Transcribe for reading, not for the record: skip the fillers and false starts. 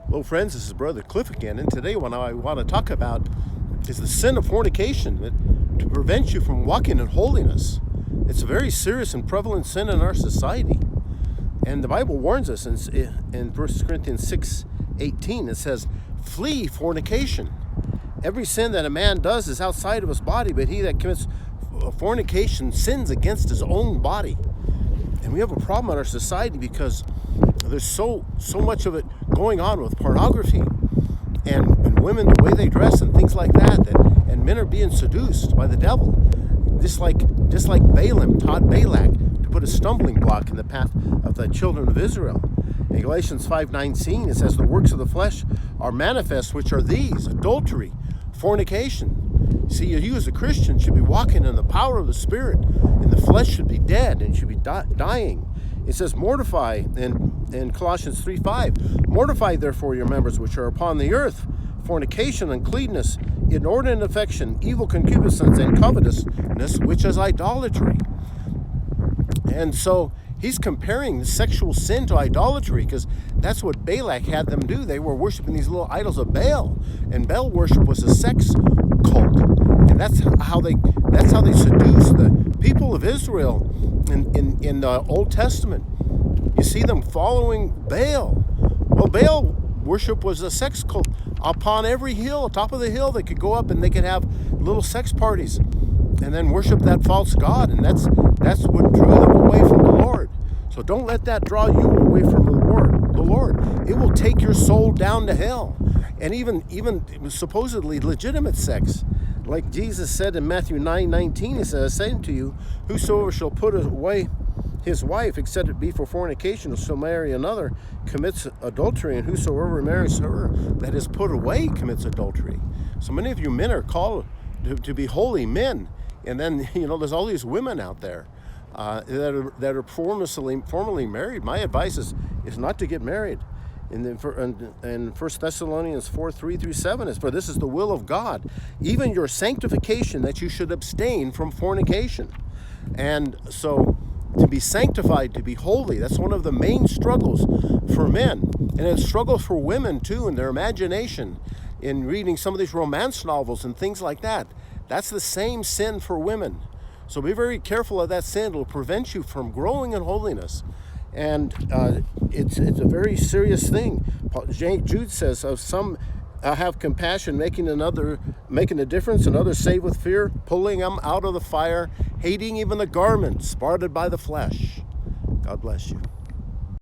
Hello friends, this is Brother Cliff again, and today what I want to talk about is the sin of fornication to prevent you from walking in holiness. It's a very serious and prevalent sin in our society. And the Bible warns us in 1 Corinthians 6:18, it says, flee fornication. Every sin that a man does is outside of his body, but he that commits fornication sins against his own body. And we have a problem in our society because there's so much of it going on with pornography and women, the way they dress and things like that, and men are being seduced by the devil. Just like Balaam taught Balak to put a stumbling block in the path of the children of Israel. In Galatians 5:19, it says, the works of the flesh are manifest, which are these: adultery, fornication. See, you as a Christian should be walking in the power of the Spirit, and the flesh should be dead and should be dying. It says, mortify in Colossians 3:5. Mortify therefore your members which are upon the earth: fornication, uncleanness, inordinate affection, evil concupiscence, and covetousness, which is idolatry. And so he's comparing sexual sin to idolatry, because that's what Balak had them do. They were worshiping these little idols of Baal, and Baal worship was a sex cult, and that's how they seduced the people of Israel in the Old Testament. You see them following Baal. Well, Baal worship was a sex cult. Upon every hill, top of the hill, they could go up and they could have little sex parties and then worship that false god, and that's what drew them away from the Lord. So don't let that draw you away from the Lord. It will take your soul down to hell. And even supposedly legitimate sex, like Jesus said in Matthew 9:19, he says, I say unto you, whosoever shall put away his wife, except it be for fornication, or shall marry another, commits adultery, and whosoever marries her that is put away commits adultery. So many of you men are called to be holy men, and then there's all these women out there that are formerly married. My advice is not to get married. In 1 Thessalonians 4:3-7 is, for this is the will of God, even your sanctification, that you should abstain from fornication. And so to be sanctified, to be holy, that's one of the main struggles for men. And it's struggles for women too, in their imagination, in reading some of these romance novels and things like that. That's the same sin for women. So be very careful of that sin. It'll prevent you from growing in holiness. And it's a very serious thing. Jude says, of some have compassion, making a difference, and others save with fear, pulling them out of the fire, hating even the garment spotted by the flesh. God bless you.